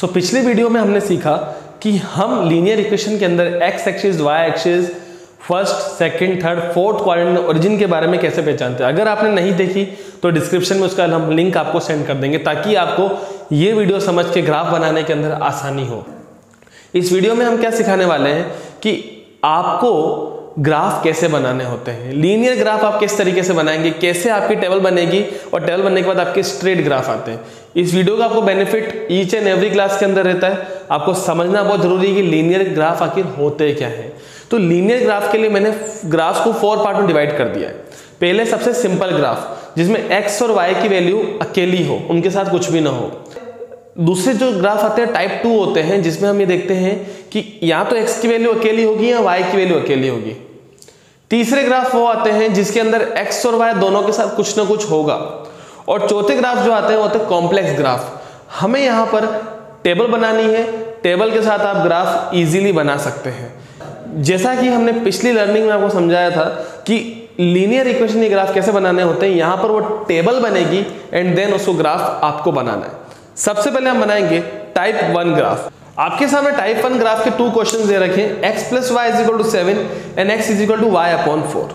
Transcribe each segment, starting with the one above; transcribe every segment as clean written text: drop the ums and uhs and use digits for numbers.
पिछले वीडियो में हमने सीखा कि हम लीनियर इक्वेशन के अंदर x axis, y axis, first, second, third, fourth quadrant origin के बारे में कैसे पहचानते हैं। अगर आपने नहीं देखी तो डिस्क्रिप्शन में उसका हम लिंक आपको सेंड कर देंगे ताकि आपको ये वीडियो समझ के ग्राफ बनाने के अंदर आसानी हो। इस वीडियो में हम क्या सिखाने वाले हैं कि आपको ग्राफ कैसे बनाने होते हैं, लीनियर ग्राफ आप किस तरीके से बनाएंगे, कैसे आपकी टेबल बनेगी और टेबल बनने के बाद आपके स्ट्रेट ग्राफ आते हैं। इस वीडियो का आपको benefit each and every class के अंदर रहता है। आपको समझना बहुत जरूरी है कि लीनियर ग्राफ आखिर होते क्या है। तो लीनियर ग्राफ के लिए मैंने ग्राफ को 4 पार्ट में डिवाइड कर दिया है। पहले सबसे सिंपल ग्राफ जिसमें एक्स और वाई की वैल्यू अकेली हो, उनके साथ कुछ भी ना हो। दूसरे जो ग्राफ आते हैं टाइप 2 होते हैं जिसमें हम ये देखते हैं कि या तो एक्स की वैल्यू अकेली होगी या वाई की वैल्यू अकेली होगी। तीसरे ग्राफ वो आते हैं जिसके अंदर एक्स और वाई दोनों के साथ कुछ ना कुछ होगा। और चौथे ग्राफ जो आते हैं वो होते हैं कॉम्प्लेक्स ग्राफ। हमें यहाँ पर टेबल बनानी है, टेबल के साथ आप ग्राफ इजीली बना सकते हैं। जैसा कि हमने पिछली लर्निंग में आपको समझाया था कि लीनियर इक्वेशन के ग्राफ कैसे बनाने होते हैं, यहाँ पर वो टेबल बनेगी एंड देन उसको ग्राफ आपको बनाना है। सबसे पहले हम बनाएंगे टाइप 1 ग्राफ। आपके सामने टाइप 1 ग्राफ के 2 क्वेश्चन दे रखे हैं, x + y = 7 and x = y/4।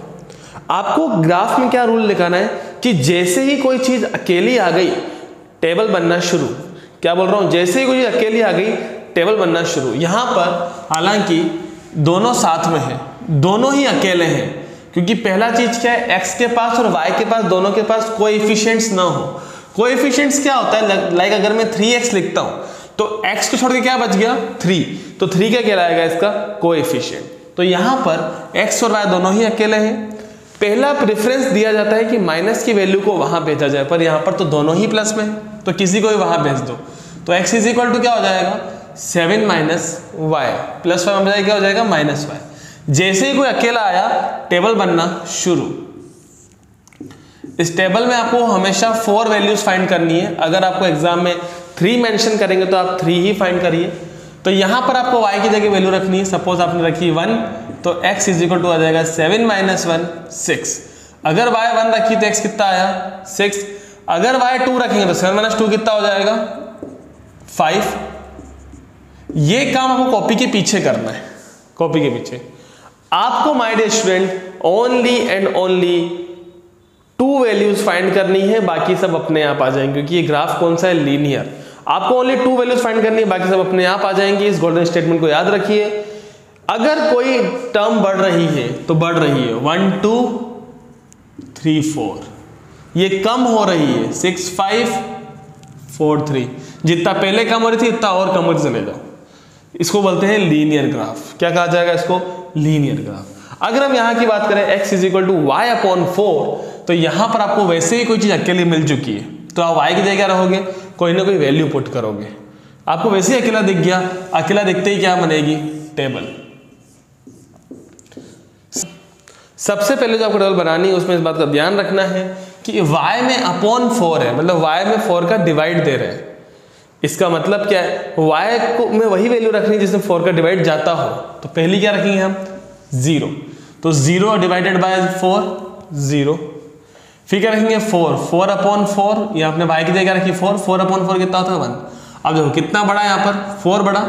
आपको ग्राफ में क्या रूल लिखाना है कि जैसे ही कोई चीज अकेली आ गई टेबल बनना शुरू। क्या बोल रहा हूं, जैसे ही कोई चीज अकेली आ गई टेबल बनना शुरू। यहां पर हालांकि दोनों साथ में है, दोनों ही अकेले हैं, क्योंकि पहला चीज क्या है, x के पास और y के पास दोनों के पास कोएफिशिएंट्स ना हो। कोएफिशिएंट्स क्या होता है, लाइक अगर मैं 3x लिखता हूं तो x को छोड़ के क्या बच गया 3, तो 3 क्या कहलाएगा इसका कोएफिशिएंट। तो यहां पर x और y दोनों ही अकेले हैं। पहला प्रेफरेंस दिया जाता है कि माइनस की वैल्यू को वहां भेजा जाए, पर यहां पर तो दोनों ही प्लस में, तो किसी को भी वहां भेज दो। तो x = क्या हो जाएगा 7 - y + 5 बजाय क्या हो जाएगा -y। जैसे ही कोई अकेला आया टेबल बनना शुरू। इस टेबल में आपको हमेशा 4 वैल्यूज फाइंड करनी है। अगर आपको एग्जाम में 3 मेंशन करेंगे तो आप 3 ही फाइंड करिए। तो यहां पर आपको y की जगह वैल्यू रखनी है। सपोज आपने रखी 1, तो x = आ जाएगा 7 - 1 6। अगर y 1 रखी तो x कितना आया 6। अगर y 2 रखेंगे तो 7 - 2 कितना हो जाएगा 5। ये काम आपको कॉपी के पीछे करना है। कॉपी के पीछे आपको my dear student only and only 2 values find करनी है, बाकी सब अपने आप आ जाएंगे, क्योंकि ये ग्राफ कौन सा है लीनियर। आपको ओनली 2 वैल्यूज फाइंड करनी है, बाकी सब अपने आप आ जाएंगी। इस गोल्डन स्टेटमेंट को याद रखिए। अगर कोई टर्म बढ़ रही है तो बढ़ रही है 1 2 3 4, ये कम हो रही है 6 5 4 3। जितना पहले कम हो रही थी इतना और कम होती चले जाओ। इसको बोलते हैं लीनियर ग्राफ। क्या कहा जाएगा इसको, लीनियर ग्राफ। अगर हम यहां की बात करें x = y/4, तो यहां पर आपको वैसे ही कोई चीज अकेली मिल चुकी है, तो आप y की जगह क्या रहोगे, कोई ना कोई वैल्यू पुट करोगे। आपको वैसे ही अकेला दिख गया, अकेला दिखते ही क्या बनेगी टेबल। सबसे पहले जो आपको टेबल बनानी है उसमें इस बात का ध्यान रखना है कि y में /4 है, मतलब y में 4 का डिवाइड दे रहे हैं। इसका मतलब क्या है, y को में वही वैल्यू रखनी है जिसमें 4 का डिवाइड जाता हो। तो पहली क्या रखेंगे हम 0, तो 0 / 4 0। फिर क्या रखेंगे 4/4, ये आपने y की जगह रखी 4/4 कितना होता है 1। अब देखो कितना बड़ा है, यहाँ पर 4 बड़ा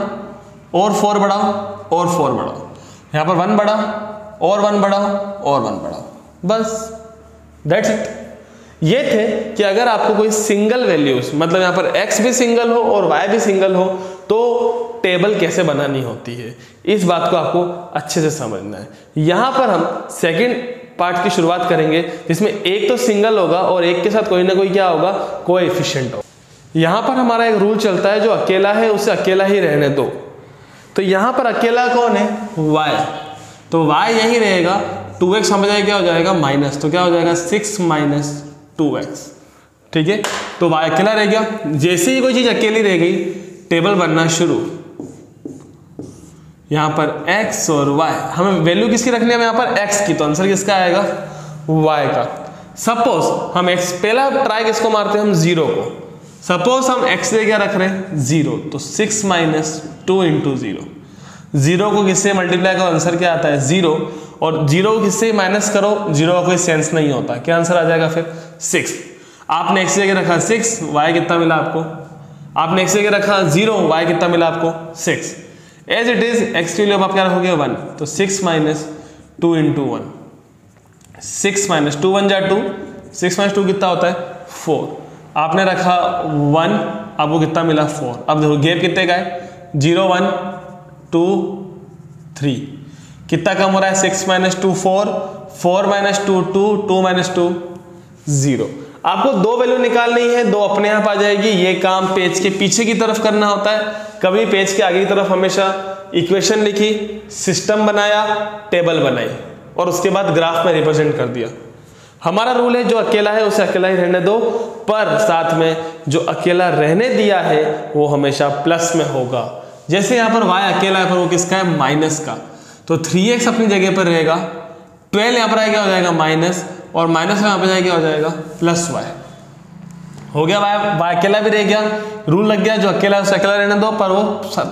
और 4 बढ़ाओ और 4 बढ़ाओ, यहाँ पर 1 बड़ा और 1 बढ़ाओ और 1 बढ़ाओ, बस दैट्स इट। ये थे कि अगर आपको कोई सिंगल वैल्यूज, मतलब यहाँ पर x भी सिंगल हो और y भी सिंगल हो, तो टेबल कैसे बनानी होती है, इस बात को आपको अच्छे से समझना है। यहाँ पर हम सेकंड पार्ट की शुरुआत करेंगे जिसमें एक तो सिंगल होगा और एक के साथ कोई ना कोई क्या होगा कोएफिशिएंट होगा। यहाँ पर हमारा एक रूल चलता है, जो अकेला है उसे अकेला ही रहने दो। तो यहाँ पर अकेला कौन है y, तो y यही रहेगा। 2x समझ क्या हो जाएगा माइनस, तो क्या हो जाएगा 6 - 2x। ठीक है, तो y अकेला रह गया। जैसे ही कोई चीज अकेली रह गई टेबल बनना शुरू। यहां पर x और y, हमें वैल्यू किसकी रखनी है, यहाँ पर x की, तो आंसर किसका आएगा y का। सपोज हम x, पहला ट्राई किसको मारते हैं हम 0 को। सपोज हम x से क्या रख रहे हैं 0, तो 6 - 2 × 0। 0 को किससे मल्टीप्लाई करो, आंसर क्या आता है 0, और 0 को किससे माइनस करो, 0 का कोई सेंस नहीं होता। क्या आंसर आ जाएगा फिर 6। आपने x की जगह रखा 6, y कितना मिला आपको आपने एक्स जगह रखा 0, वाई कितना मिला आपको 6। एज इट इज एक्स की वैल्यू अब आप क्या रखोगे 1, तो 6 माइनस 2 इंटू 1, 6 माइनस 2 1 जा 2, 6 माइनस 2 कितना होता है 4। आपने रखा 1, आपको कितना मिला 4। अब देखो गैप कितने का है 0 1 2 3, कितना कम हो रहा है 6 माइनस 2 4, 4 माइनस 2 2, 2 माइनस 2 0। आपको दो वैल्यू निकालनी है, दो अपने आप आ जाएगी। ये काम पेज के पीछे की तरफ करना होता है, कभी पेज के आगे की तरफ। हमेशा इक्वेशन लिखी, सिस्टम बनाया, टेबल बनाई और उसके बाद ग्राफ में रिप्रेजेंट कर दिया। हमारा रूल है जो अकेला है उसे अकेला ही रहने दो, पर साथ में जो अकेला रहने दिया है वो हमेशा प्लस में होगा। जैसे यहाँ पर y अकेला है पर वो किसका है माइनस का, तो 3x अपनी जगह पर रहेगा, 12 यहाँ पर आएगा हो जाएगा माइनस, और माइनस में यहाँ पर जाएगा हो जाएगा प्लस y। हो गया y अकेला भी रह गया, रूल लग गया जो अकेला है उसे अकेला रहने दो, पर वो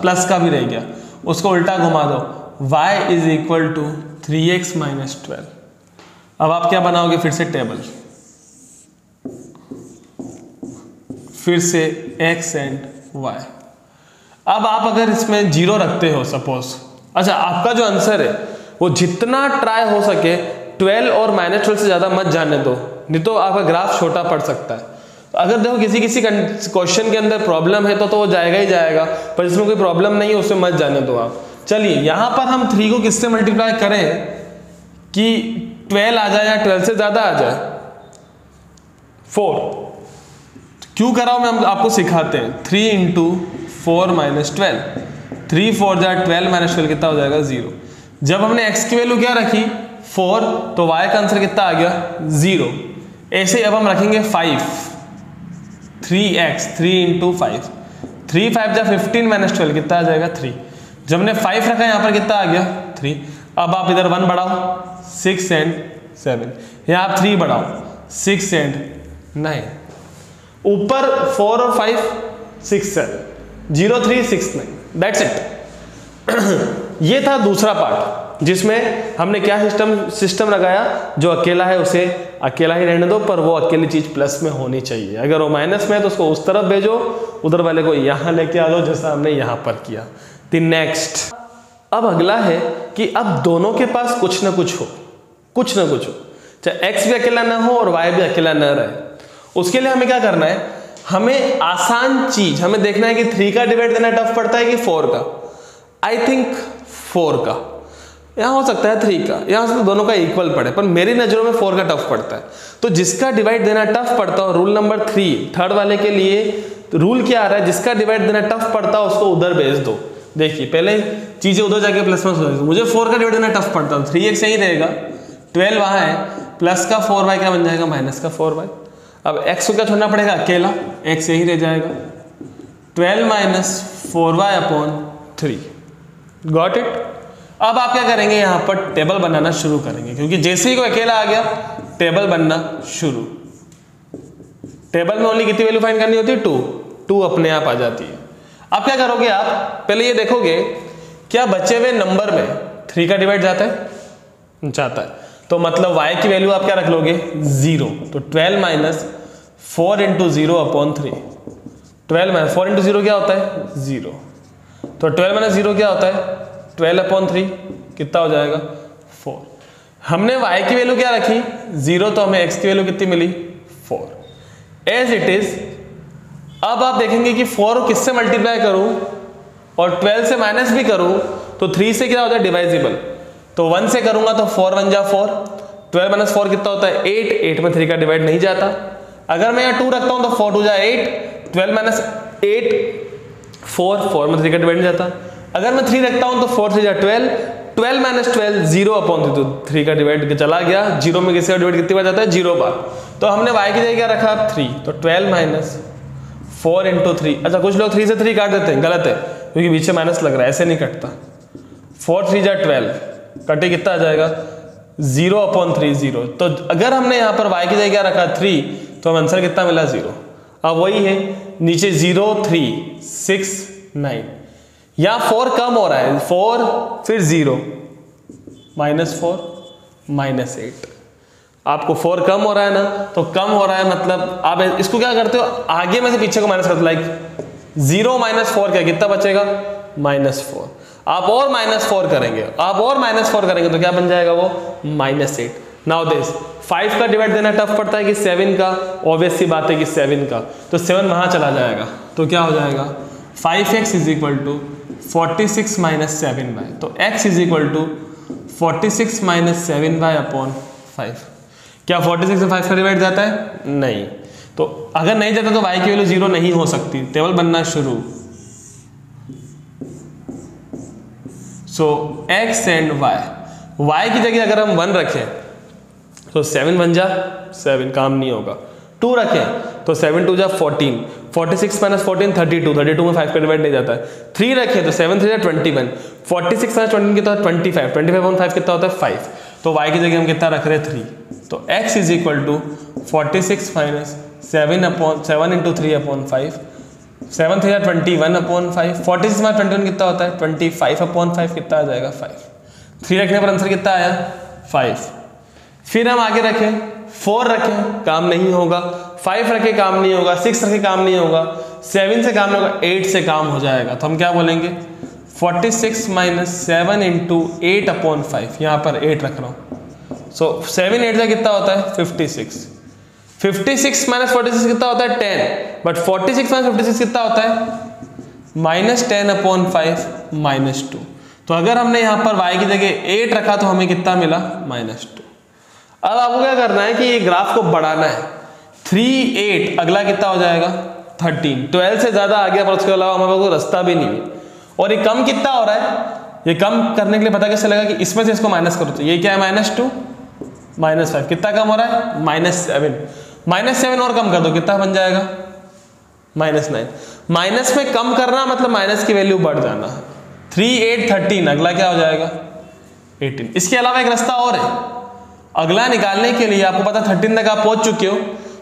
प्लस का भी रह गया। उसको उल्टा घुमा दो, y is equal to 3x minus 12। अब आप क्या बनाओगे फिर से टेबल, फिर से x एंड y। अब आप अगर इसमें 0 रखते हो सपोज, अच्छा आपका जो आंसर है वो जितना ट्राई हो सके 12 और -12 से ज़्यादा मत जाने दो, नहीं तो आपका ग्राफ छोटा पड़ सकता है। अगर देखो किसी क्वेश्चन के अंदर प्रॉब्लम है तो वो जाएगा ही जाएगा, पर जिसमें कोई प्रॉब्लम नहीं है उसमें मत जाने दो आप। चलिए यहाँ पर हम 3 को किससे मल्टीप्लाई करें कि 12 आ जाए या 12 से ज़्यादा आ जाए 4। क्यों कराओ मैं आपको सिखाते हैं। 3 इंटू 4 माइनस 12, 3 4 जा 12 माइनस 12 कितना हो जाएगा 0। जब हमने x की वैल्यू क्या रखी 4, तो y का आंसर कितना आ गया 0। ऐसे अब हम रखेंगे 5, 3x, 3 इंटू 5, 3 5 जा 15 माइनस 12 कितना आ जाएगा 3। जब हमने 5 रखा यहाँ पर कितना आ गया 3। अब आप इधर 1 बढ़ाओ 6 एंड 7, यहाँ आप 3 बढ़ाओ 6 एंड 9, ऊपर 4 और 5 6 7, 0 3 6 9, दैट्स इट। ये था दूसरा पार्ट जिसमें हमने क्या सिस्टम लगाया, जो अकेला है उसे अकेला ही रहने दो, पर वो अकेली चीज प्लस में होनी चाहिए। अगर वो माइनस में है तो उसको उस तरफ भेजो, उधर वाले को यहाँ लेके आ दो, जैसा हमने यहाँ पर किया। नेक्स्ट, अब अगला है कि अब दोनों के पास कुछ ना कुछ हो, कुछ ना कुछ हो, चाहे x भी अकेला ना हो और y भी अकेला ना रहे। उसके लिए हमें क्या करना है, हमें आसान चीज हमें देखना है कि 3 का डिवाइड देना टफ पड़ता है कि 4 का। आई थिंक 4 का, यहाँ हो सकता है 3 का, यहाँ से तो दोनों का इक्वल पड़े, पर मेरी नज़रों में 4 का टफ पड़ता है। तो जिसका डिवाइड देना टफ पड़ता हो, रूल नंबर 3 थर्ड वाले के लिए तो रूल क्या आ रहा है, जिसका डिवाइड देना टफ पड़ता हो उसको उधर भेज दो। देखिए पहले चीजें उधर जाके प्लस में हो, मुझे 4 का डिवाइड देना टफ पड़ता है, 3x यही रहेगा, 12 वहाँ है, प्लस का 4y क्या बन जाएगा माइनस का 4y। अब x को क्या छोड़ना पड़ेगा अकेला, x यही रह जाएगा, 12 minus 4y upon 3। Got it. अब आप क्या करेंगे, यहाँ पर टेबल बनाना शुरू करेंगे, क्योंकि जैसे ही कोई अकेला आ गया टेबल बनना शुरू। टेबल में ओनली कितनी वैल्यू फाइंड करनी होती है 2, 2 अपने आप आ जाती है। अब क्या करोगे, आप पहले ये देखोगे क्या बचे हुए नंबर में 3 का डिवाइड जाता है, जाता है, तो मतलब y की वैल्यू आप क्या रख लोगे 0। तो 12 minus 4 into 0 upon 3, 12 minus 4 into 0 क्या होता है 0, तो 12 माइनस 0 क्या होता है 12 अपॉन 3 कितना हो जाएगा 4। हमने y की वैल्यू क्या रखी 0, तो हमें x की वैल्यू कितनी मिली 4। एज इट इज अब आप देखेंगे कि 4 को किससे मल्टीप्लाई करूं और 12 से माइनस भी करूं तो 3 से क्या होता है डिवाइजिबल, तो 1 से करूंगा तो 4 1 जा 4, 12 माइनस 4 कितना होता है 8, 8 में 3 का डिवाइड नहीं जाता। अगर मैं यहाँ 2 रखता हूं तो 4 2 जा 8, 12 माइनस 8 4, 4 में 3 का डिवाइड नहीं जाता। अगर मैं 3 रखता हूं तो 4 3 जा 12, 12 माइनस 12 0 अपॉन 3, तो 3 का डिवाइड चला गया, 0 में किसी का डिवाइड कितनी बार जाता है 0 बार। तो हमने y की जगह क्या रखा 3, तो 12 माइनस 4 इंटू 3। अच्छा कुछ लोग 3 से 3 काट देते हैं, गलत है, क्योंकि बीच में माइनस लग रहा है, ऐसे नहीं कटता। 4 3 जा 12, कटे कितना आ जाएगा 0 अपॉन 3 0। तो अगर हमने यहाँ पर y की जगह क्या रखा 3, तो हमें आंसर कितना मिला 0। अब वही है नीचे 0 3 6 9, यहाँ 4 कम हो रहा है, 4 फिर 0 माइनस 4 माइनस 8। आपको 4 कम हो रहा है ना, तो कम हो रहा है मतलब आप इसको क्या करते हो आगे में से पीछे को माइनस करते हो, लाइक 0 माइनस 4 क्या, कितना बचेगा, -4। आप और -4 करेंगे, आप और -4 करेंगे तो क्या बन जाएगा वो, -8। नाउ दिस 5 का डिवाइड देना टफ पड़ता है कि 7 का, ऑब्वियस सी बात है कि 7 का, तो 7 वहां चला जाएगा, तो क्या हो जाएगा 5x is equal to 46 minus 7y। तो x is equal to 46 minus 7y upon 5। क्या 46 से 5 का डिवाइड जाता है, नहीं। तो अगर नहीं जाता तो y की वैल्यू 0 नहीं हो सकती, टेबल बनना शुरू। सो x एंड y की जगह अगर हम 1 रखें तो 7 बन जा 7, काम नहीं होगा। 2 रखें तो 7 2 जा 14, 46 माइनस 14 32, 32 में 5 का डिवाइड नहीं जाता है। 3 रखें तो 7 3 जा 21, 46 माइनस 21 कितना, 25, 25 ऑन 5 कितना होता है 5। तो y की जगह हम कितना रख रहे हैं 3। तो x is equal to 46 minus 7 into 3 upon 5, 7 3 जा 21 अपॉन 5, 46 माइनस 21 कितना होता है 25 अपॉन 5 कितना आ जाएगा 5। 3 रखने पर आंसर कितना आया 5। फिर हम आगे रखें 4 रखें, काम नहीं होगा, 5 रखें काम नहीं होगा, 6 रखें काम नहीं होगा, 7 से काम नहीं होगा, 8 से काम हो जाएगा। तो हम क्या बोलेंगे 46 माइनस 7 इंटू 8 अपॉन 5, यहाँ पर 8 रख रहा हूँ। सो 7 8 से कितना होता है 56, 56 माइनस 46 कितना होता है 10, बट 46 माइनस 56 कितना होता है -10 अपॉन 5 -2। तो अगर हमने यहाँ पर y की जगह 8 रखा तो हमें कितना मिला -2। अब आपको क्या करना है कि ये ग्राफ को बढ़ाना है। 3 8 अगला कितना हो जाएगा 13, 12 से ज्यादा आ गया, पर उसके अलावा हमारे पास कोई रास्ता भी नहीं है। और ये कम कितना हो रहा है, ये कम करने के लिए पता कैसे लगा कि इसमें से इसको माइनस करो, तो ये क्या है -2 -5, कितना कम हो रहा है -7, -7 और कम कर दो कितना बन जाएगा -9। माइनस में कम करना मतलब माइनस की वैल्यू बढ़ जाना। 3 8 13 अगला क्या हो जाएगा 18। इसके अलावा एक रास्ता और है, अगला निकालने के लिए आपको पता 13 तक आप पहुंच चुके हो,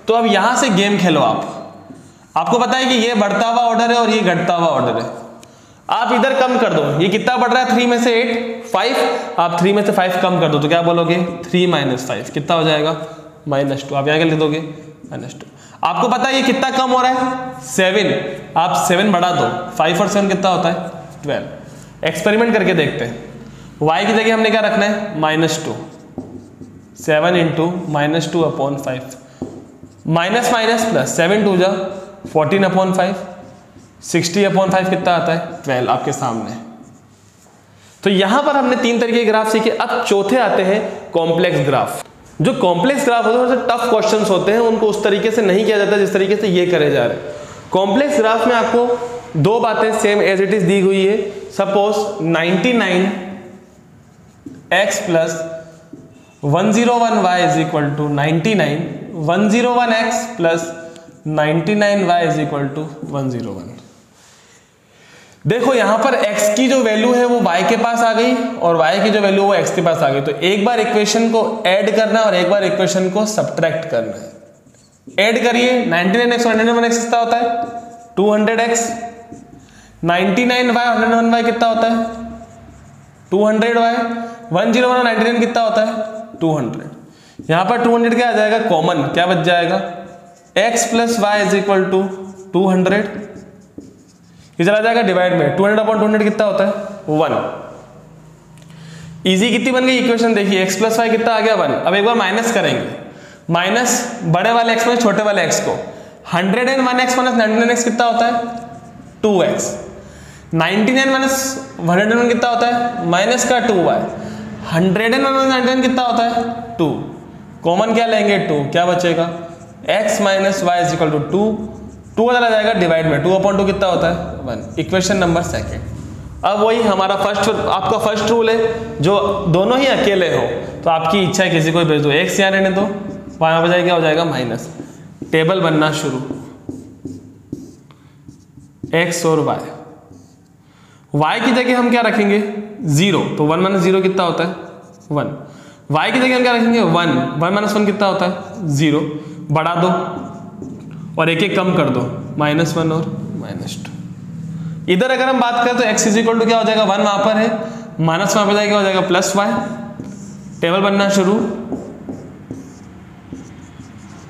तो अब यहां से गेम खेलो। आपको पता है कि ये बढ़ता हुआ ऑर्डर है और ये घटता हुआ ऑर्डर है। आप इधर कम कर दो, ये कितना बढ़ रहा है 3 में से 8 5, आप 3 में से 5 कम कर दो तो क्या बोलोगे 3 माइनस 5 कितना हो जाएगा -2। आप यहाँ क्या लिख दोगे -2। आपको पता है ये कितना कम हो रहा है 7, आप 7 बढ़ा दो, 5 और 7 कितना होता है 12। एक्सपेरिमेंट करके देखते हैं। y की जगह हमने क्या रखना है -2, 7 into -2 upon 5, minus minus plus, 7 2 जा 14 अपॉन 5, 60 अपॉन 5 कितना आता है 12 आपके सामने। तो यहां पर हमने 3 तरीके के ग्राफ सीखे। अब चौथे आते हैं कॉम्प्लेक्स ग्राफ। जो कॉम्प्लेक्स ग्राफ होते हैं थोड़े से टफ क्वेश्चंस होते हैं, उनको उस तरीके से नहीं किया जाता जिस तरीके से ये करे जा रहे हैं। कॉम्प्लेक्स ग्राफ में आपको 2 बातें सेम एज इट इज दी हुई है। Suppose 99x plus 101y is equal to 99, 101x plus 99y is equal to 101। देखो यहां पर x की जो वैल्यू है वो y के पास आ गई और y की जो वैल्यू वो x के पास आ गई। तो एक बार इक्वेशन को ऐड करना और एक बार इक्वेशन को सब्ट्रैक्ट करना है। ऐड करिए 99x और 101x कितना होता है 200x, 99y और 101y कितना होता है 200y, 101 और 99 कितना होता है 200। यहां पर 200 क्या आ जाएगा कॉमन, क्या बच जाएगा x plus y is equal to 200, ये चला जाएगा डिवाइड में 200 अपॉन 200 कितना होता है 1। इजी कितनी बन गई इक्वेशन देखिए, x प्लस वाई कितना आ गया 1। अब एक बार माइनस करेंगे, माइनस बड़े वाले x में छोटे वाले x को, 101x माइनस 99x कितना होता है 2x, 99 माइनस 101 कितना होता है माइनस का 2y, 100 माइनस 99 कितना होता है 2, कॉमन क्या लेंगे 2, क्या बचेगा x minus y is equal to 2 चला जाएगा डिवाइड में 2 अपॉन 2 कितना होता है 1। Equation number second. अब वही हमारा आपका फर्स्ट रूल है, जो दोनों ही अकेले हो तो आपकी इच्छा है किसी को भेज दो, x यहाँ रहने दो, वहां बजाय क्या हो जाएगा माइनस। टेबल बनना शुरू, x और y की जगह हम क्या रखेंगे 0, तो 1 माइनस 0 कितना होता है 1। y की जगह हम क्या रखेंगे 1 माइनस 1 कितना होता है 0, बढ़ा दो और एक एक कम कर दो, -1 और -2। इधर अगर हम बात करें तो x इज इक्वल टू क्या हो जाएगा 1 वहां पर है, माइनस वहां पर जाएगा हो जाएगा प्लस y। टेबल बनना शुरू,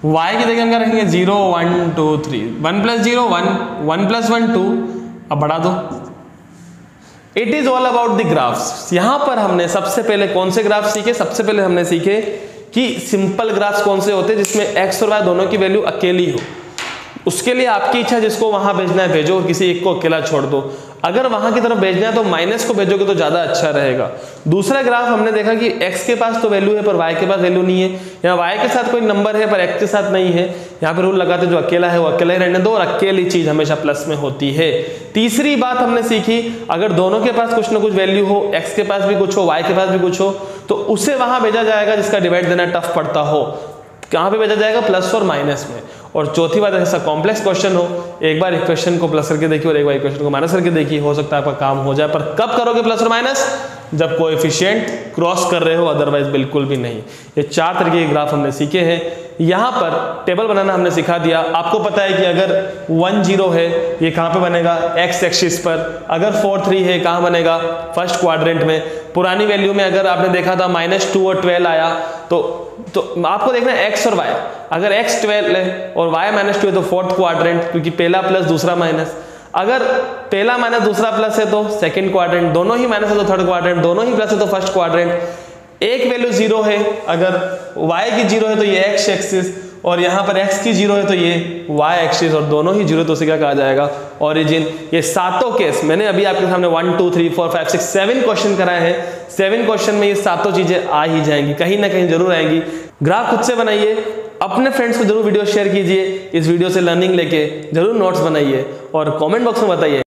y की जगह हम क्या रखेंगे 0 1 2 3, 1 + 0 1, 1 + 1 2, अब बढ़ा दो। It is all about the graphs. यहां पर हमने सबसे पहले कौन से ग्राफ सीखे, सबसे पहले हमने सीखे कि सिंपल ग्राफ्स कौन से होते हैं जिसमें x और y दोनों की वैल्यू अकेली हो। उसके लिए आपकी इच्छा, जिसको वहां भेजना है भेजो, किसी एक को अकेला छोड़ दो। अगर वहां की तरफ भेजना है तो माइनस को भेजोगे तो ज्यादा अच्छा रहेगा। दूसरा ग्राफ हमने देखा कि x के पास तो वैल्यू है पर y के पास वैल्यू नहीं है, यहाँ y के साथ कोई नंबर है पर x के साथ नहीं है। यहाँ पे रूल लगाते जो अकेला है वो अकेला ही रहने दो, और अकेली चीज हमेशा प्लस में होती है। तीसरी बात हमने सीखी, अगर दोनों के पास कुछ ना कुछ वैल्यू हो, x के पास भी कुछ हो, y के पास भी कुछ हो, तो उसे वहां भेजा जाएगा जिसका डिवाइड देना टफ पड़ता हो। कहाँ पे भेजा जाएगा, प्लस और माइनस में। और चौथी बात, ऐसा कॉम्प्लेक्स क्वेश्चन हो, एक बार इक्वेशन को प्लस करके देखिए और एक बार इक्वेशन को माइनस करके देखिए, हो सकता है आपका काम हो जाए। पर कब करोगे प्लस और माइनस, जब कोएफिशिएंट क्रॉस कर रहे हो, अदरवाइज बिल्कुल भी नहीं। ये 4 तरीके के ग्राफ हमने सीखे हैं। यहाँ पर टेबल बनाना हमने सिखा दिया। आपको पता है कि अगर 1 0 है ये कहाँ पे बनेगा, एक्स एक्सिस पर। अगर 4 3 है कहाँ बनेगा, फर्स्ट क्वाड्रेंट में। पुरानी वैल्यू में अगर आपने देखा था -2 और 12 आया, तो आपको देखना है x और y। अगर x 12 है और y -2 है तो फोर्थ क्वाड्रेंट, क्योंकि पहला प्लस दूसरा माइनस। अगर पहला माइनस दूसरा प्लस है तो सेकंड क्वाड्रेंट, दोनों ही माइनस है तो थर्ड क्वाड्रेंट, दोनों ही प्लस है तो फर्स्ट क्वाड्रेंट। एक वैल्यू 0 है, अगर y की 0 है तो ये x एक्सिस, और यहाँ पर x की 0 है तो ये y एक्सिस, और दोनों ही 0 तो उसे क्या कहा जाएगा, ओरिजिन। ये सातों केस मैंने अभी आपके सामने 1 2 3 4 5 6 7 क्वेश्चन कराए हैं। 7 क्वेश्चन में ये सातों चीजें आ ही जाएंगी, कहीं ना कहीं जरूर आएंगी। ग्राफ खुद से बनाइए, अपने फ्रेंड्स को जरूर वीडियो शेयर कीजिए, इस वीडियो से लर्निंग लेके जरूर नोट्स बनाइए और कमेंट बॉक्स में बताइए